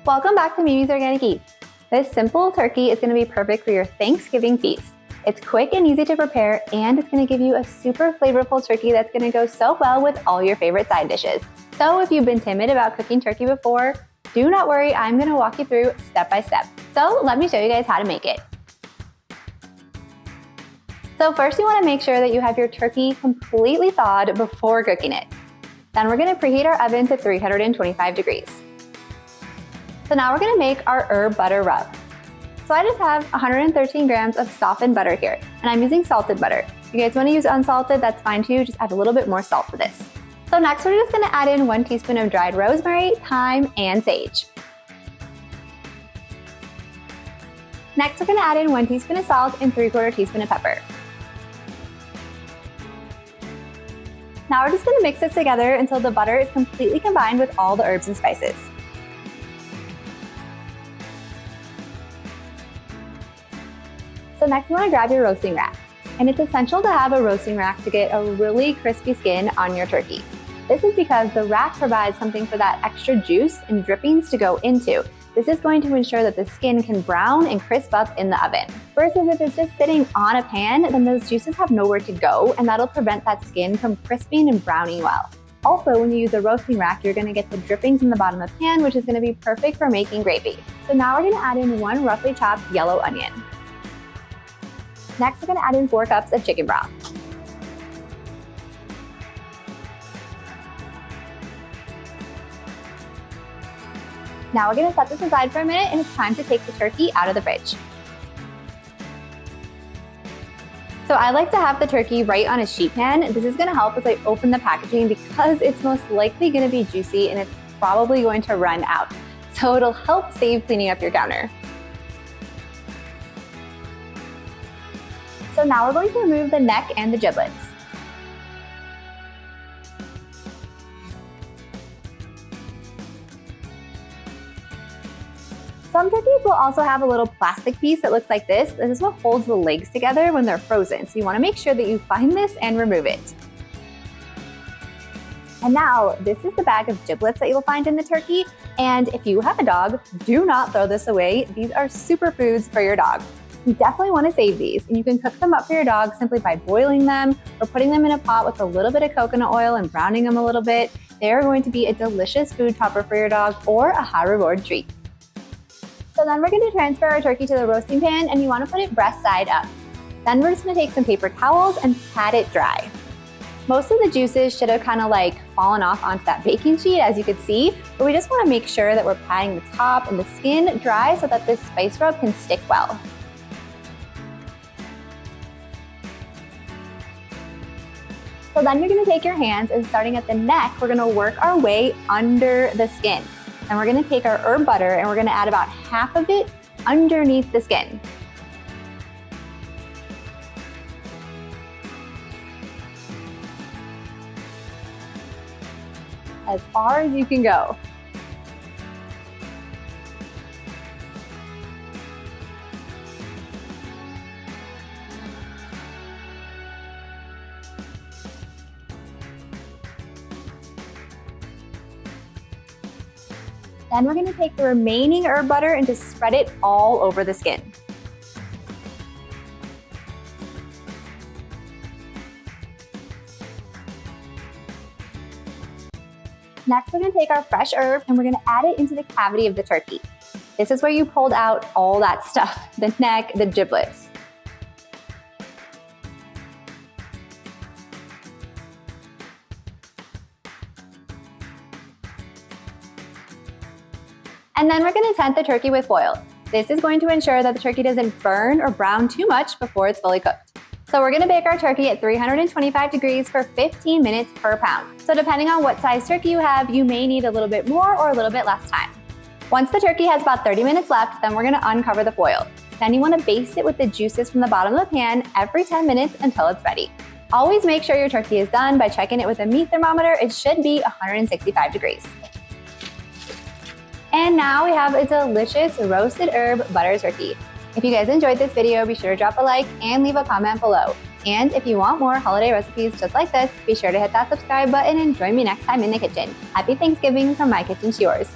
Welcome back to Mimi's Organic Eats. This simple turkey is going to be perfect for your Thanksgiving feast. It's quick and easy to prepare, and it's going to give you a super flavorful turkey that's going to go so well with all your favorite side dishes. So if you've been timid about cooking turkey before, do not worry, I'm going to walk you through step by step. So let me show you guys how to make it. So first you want to make sure that you have your turkey completely thawed before cooking it. Then we're going to preheat our oven to 325 degrees. So now we're going to make our herb butter rub. So I just have 113 grams of softened butter here, and I'm using salted butter. If you guys want to use unsalted, that's fine too, just add a little bit more salt to this. So next we're just going to add in 1 teaspoon of dried rosemary, thyme, and sage. Next we're going to add in 1 teaspoon of salt and 3/4 teaspoon of pepper. Now we're just going to mix this together until the butter is completely combined with all the herbs and spices. So next you want to grab your roasting rack. And it's essential to have a roasting rack to get a really crispy skin on your turkey. This is because the rack provides something for that extra juice and drippings to go into. This is going to ensure that the skin can brown and crisp up in the oven. Versus if it's just sitting on a pan, then those juices have nowhere to go, and that'll prevent that skin from crisping and browning well. Also, when you use a roasting rack, you're going to get the drippings in the bottom of the pan, which is going to be perfect for making gravy. So now we're going to add in 1 roughly chopped yellow onion. Next, we're going to add in 4 cups of chicken broth. Now we're going to set this aside for a minute, and it's time to take the turkey out of the fridge. So I like to have the turkey right on a sheet pan. This is going to help as I open the packaging because it's most likely going to be juicy and it's probably going to run out. So it'll help save cleaning up your counter. So now we're going to remove the neck and the giblets. Some turkeys will also have a little plastic piece that looks like this. This is what holds the legs together when they're frozen. So you want to make sure that you find this and remove it. And now this is the bag of giblets that you'll find in the turkey. And if you have a dog, do not throw this away. These are superfoods for your dog. You definitely want to save these, and you can cook them up for your dog simply by boiling them or putting them in a pot with a little bit of coconut oil and browning them a little bit. They're going to be a delicious food topper for your dog or a high reward treat. So then we're going to transfer our turkey to the roasting pan, and you want to put it breast side up. Then we're just going to take some paper towels and pat it dry. Most of the juices should have kind of like fallen off onto that baking sheet, as you could see, but we just want to make sure that we're patting the top and the skin dry so that this spice rub can stick well. So then you're going to take your hands, and starting at the neck, we're going to work our way under the skin. And we're going to take our herb butter and we're going to add about half of it underneath the skin. As far as you can go. Then we're going to take the remaining herb butter and just spread it all over the skin. Next, we're going to take our fresh herb and we're going to add it into the cavity of the turkey. This is where you pulled out all that stuff, the neck, the giblets. And then we're going to tent the turkey with foil. This is going to ensure that the turkey doesn't burn or brown too much before it's fully cooked. So we're going to bake our turkey at 325 degrees for 15 minutes per pound. So depending on what size turkey you have, you may need a little bit more or a little bit less time. Once the turkey has about 30 minutes left, then we're going to uncover the foil. Then you want to baste it with the juices from the bottom of the pan every 10 minutes until it's ready. Always make sure your turkey is done by checking it with a meat thermometer. It should be 165 degrees. And now we have a delicious roasted herb butter turkey. If you guys enjoyed this video, be sure to drop a like and leave a comment below. And if you want more holiday recipes just like this, be sure to hit that subscribe button and join me next time in the kitchen. Happy Thanksgiving from my kitchen to yours.